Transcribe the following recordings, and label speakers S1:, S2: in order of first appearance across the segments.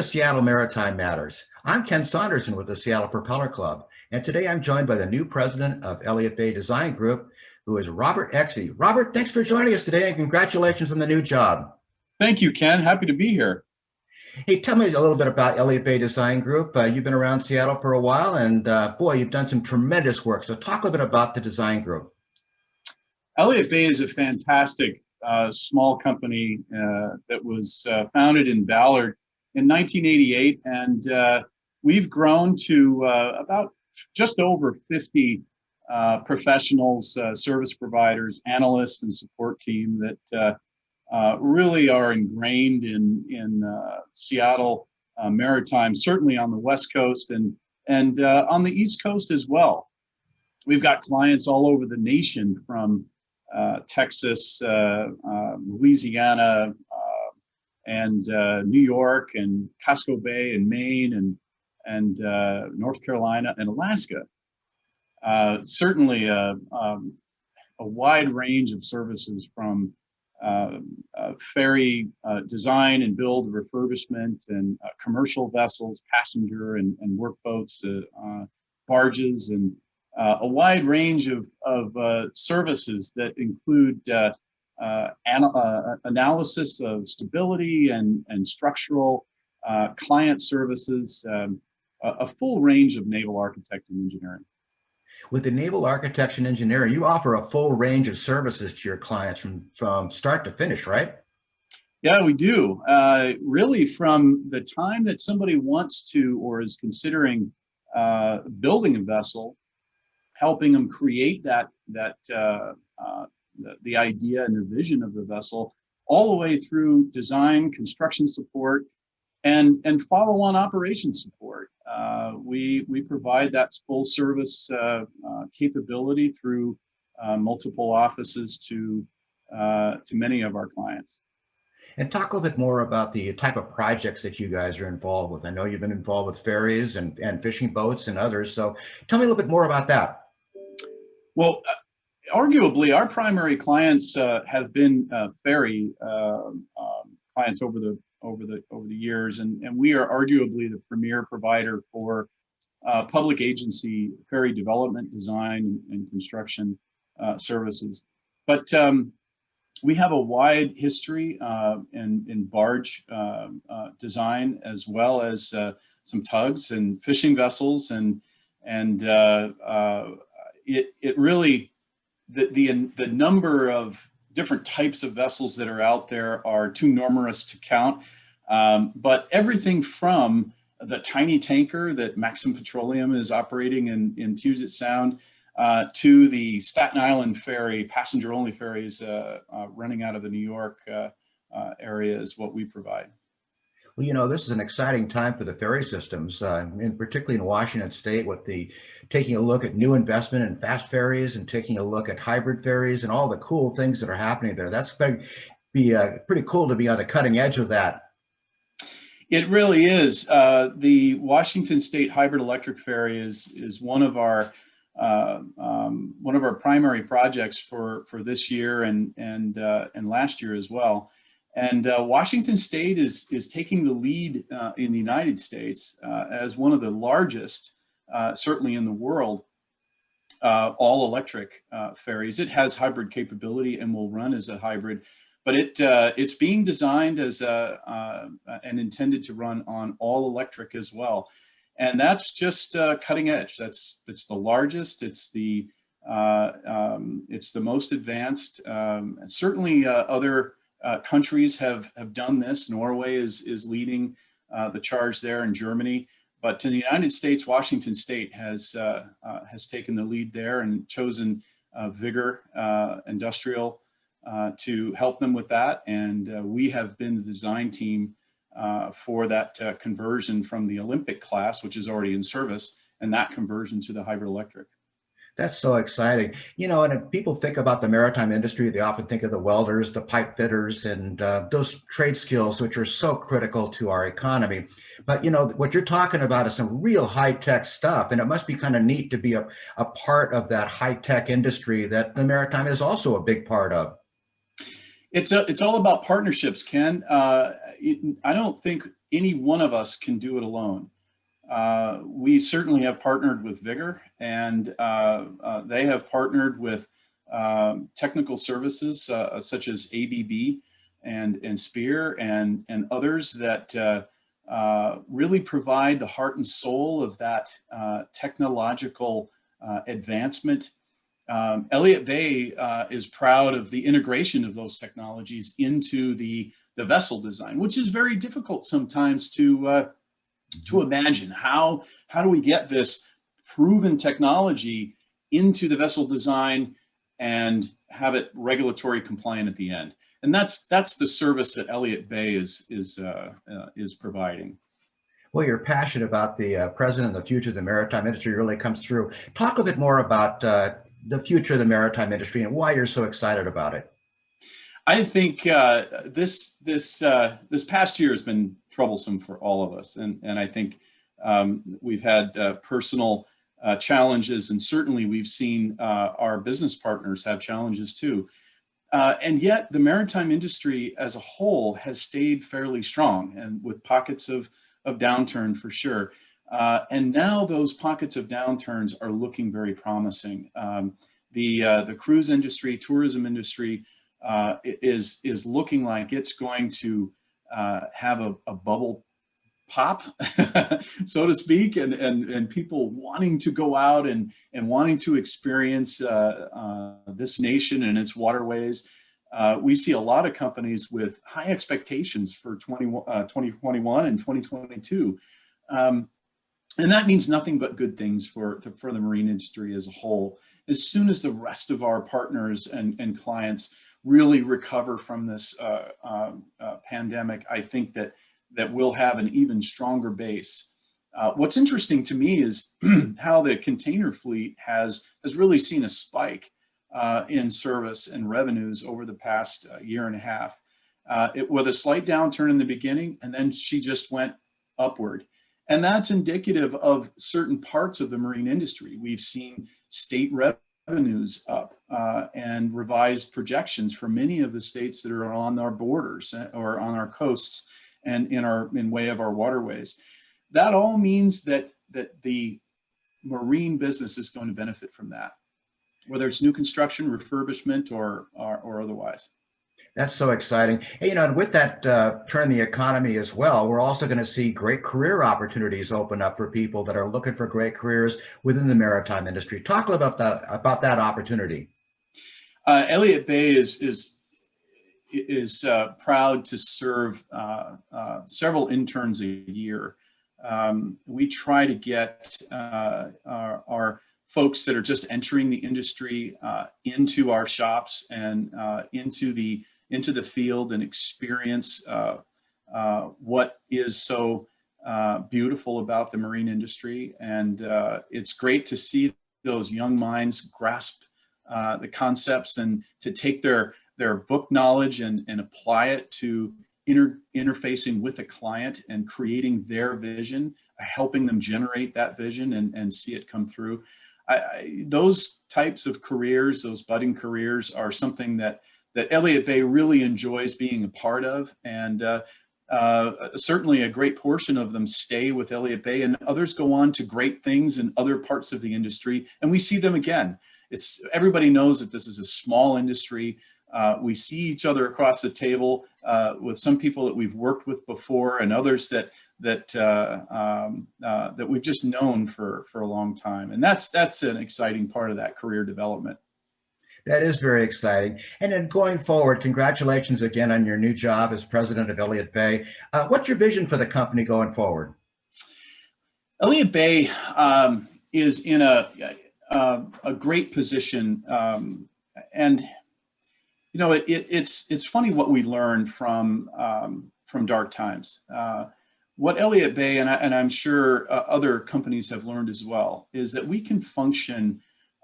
S1: to Seattle Maritime Matters. I'm Ken Saunderson with the Seattle Propeller Club, and today I'm joined by the new president of Elliott Bay Design Group, who is Robert Ekse. Robert, thanks for joining us today, and congratulations on the new job.
S2: Thank you, Ken. Happy to be here.
S1: Hey, tell me a little bit about Elliott Bay Design Group. You've been around Seattle for a while, and boy, you've done some tremendous work. So talk a little bit about the design group.
S2: Elliott Bay is a fantastic small company that was founded in Ballard in 1988, and we've grown to about just over 50 professionals, service providers, analysts, and support team that really are ingrained in Seattle Maritime, certainly on the West Coast and on the East Coast as well. We've got clients all over the nation, from Texas, Louisiana, and New York, and Casco Bay, and Maine, and North Carolina, and Alaska. Certainly a wide range of services, from ferry design and build, refurbishment, and commercial vessels, passenger and workboats, barges, and a wide range of services that include analysis of stability and structural client services, a full range of naval architect and engineering.
S1: With the naval architecture and engineering, you offer a full range of services to your clients from start to finish, right?
S2: Yeah, we do. Really, from the time that somebody wants to or is considering building a vessel, helping them create the idea and the vision of the vessel, all the way through design, construction support, and follow-on operation support. We provide that full service capability through multiple offices to many of our clients.
S1: And talk a little bit more about the type of projects that you guys are involved with. I know you've been involved with ferries and fishing boats and others. So tell me a little bit more about that.
S2: Well, arguably, our primary clients have been ferry clients over the years, and we are arguably the premier provider for public agency ferry development, design, and construction services. But we have a wide history in barge design, as well as some tugs and fishing vessels, and it really, the number of different types of vessels that are out there are too numerous to count. But everything from the tiny tanker that Maxim Petroleum is operating in Puget Sound to the Staten Island ferry, passenger-only ferries running out of the New York area is what we provide.
S1: Well, you know, this is an exciting time for the ferry systems, and particularly in Washington State, with the taking a look at new investment in fast ferries and taking a look at hybrid ferries and all the cool things that are happening there. That's going to be pretty cool to be on the cutting edge of that.
S2: It really is. The Washington State Hybrid Electric Ferry is one of our primary projects for this year and last year as well. And Washington State is taking the lead in the United States as one of the largest, certainly in the world, all electric ferries. It has hybrid capability and will run as a hybrid, but it's being designed as and intended to run on all electric as well. And that's just cutting edge. It's the largest. It's the most advanced. And certainly other countries have done this. Norway is leading the charge there, in Germany. But in the United States, Washington State has taken the lead there and chosen Vigor Industrial to help them with that. And we have been the design team for that conversion from the Olympic class, which is already in service, and that conversion to the hybrid electric.
S1: That's so exciting. You know, and if people think about the maritime industry, they often think of the welders, the pipe fitters, and those trade skills, which are so critical to our economy. But, you know, what you're talking about is some real high-tech stuff, and it must be kind of neat to be a part of that high-tech industry that the maritime is also a big part of.
S2: It's all about partnerships, Ken. I don't think any one of us can do it alone. We certainly have partnered with Vigor, and they have partnered with technical services such as ABB and Spear and others that really provide the heart and soul of that technological advancement. Elliott Bay is proud of the integration of those technologies into the vessel design, which is very difficult sometimes to imagine. How do we get this proven technology into the vessel design and have it regulatory compliant at the end? And that's the service that Elliott Bay is providing.
S1: Well, your passion about the present and the future of the maritime industry really comes through. Talk a bit more about the future of the maritime industry and why you're so excited about it.
S2: I think this past year has been troublesome for all of us, and I think we've had personal challenges, and certainly we've seen our business partners have challenges too. And yet the maritime industry as a whole has stayed fairly strong, and with pockets of downturn for sure. And now those pockets of downturns are looking very promising. The cruise industry, tourism industry is looking like it's going to have a bubble pop, so to speak, and people wanting to go out and wanting to experience this nation and its waterways. We see a lot of companies with high expectations for 2021 and 2022. And that means nothing but good things for the marine industry as a whole. As soon as the rest of our partners and clients really recover from this pandemic, I think that we'll have an even stronger base. What's interesting to me is how the container fleet has really seen a spike in service and revenues over the past year and a half. With a slight downturn in the beginning, and then she just went upward. And that's indicative of certain parts of the marine industry. We've seen state revenues up and revised projections for many of the states that are on our borders or on our coasts and in way of our waterways. That all means that the marine business is going to benefit from that, whether it's new construction, refurbishment, or otherwise.
S1: That's so exciting. And, and with that turn in the economy as well, we're also going to see great career opportunities open up for people that are looking for great careers within the maritime industry. Talk a little about that opportunity.
S2: Elliott Bay is proud to serve several interns a year. We try to get our folks that are just entering the industry into our shops and into the field and experience what is so beautiful about the marine industry. And it's great to see those young minds grasp the concepts and to take their book knowledge and apply it to interfacing with a client and creating their vision, helping them generate that vision and see it come through. Those types of careers, those budding careers, are something that Elliott Bay really enjoys being a part of, and certainly a great portion of them stay with Elliott Bay, and others go on to great things in other parts of the industry, and we see them again. Everybody knows that this is a small industry. We see each other across the table with some people that we've worked with before, and others that we've just known for a long time, and that's an exciting part of that career development.
S1: That is very exciting. And then going forward, congratulations again on your new job as president of Elliott Bay. What's your vision for the company going forward?
S2: Elliott Bay is in a great position, and it's funny what we learned from dark times. What Elliott Bay and I'm sure other companies have learned as well is that we can function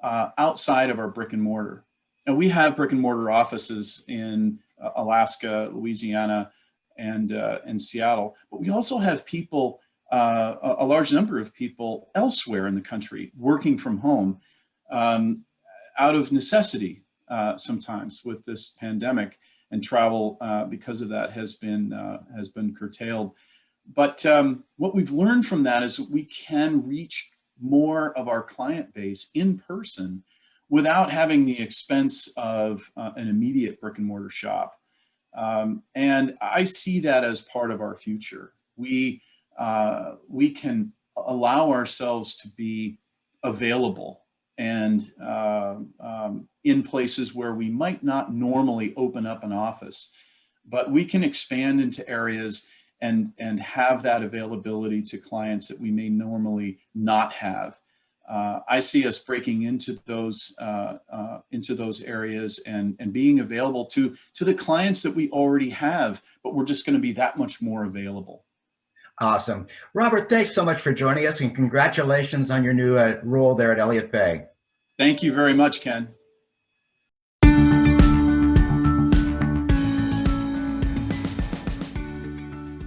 S2: outside of our brick and mortar. And we have brick and mortar offices in Alaska, Louisiana, and Seattle. But we also have people, a large number of people elsewhere in the country working from home out of necessity sometimes with this pandemic, and travel because of that has been curtailed. But what we've learned from that is we can reach more of our client base in person without having the expense of an immediate brick and mortar shop. And I see that as part of our future. We can allow ourselves to be available and in places where we might not normally open up an office, but we can expand into areas and have that availability to clients that we may normally not have. I see us breaking into those areas and being available to the clients that we already have, but we're just going to be that much more available.
S1: Awesome. Robert, thanks so much for joining us, and congratulations on your new role there at Elliott Bay.
S2: Thank you very much, Ken.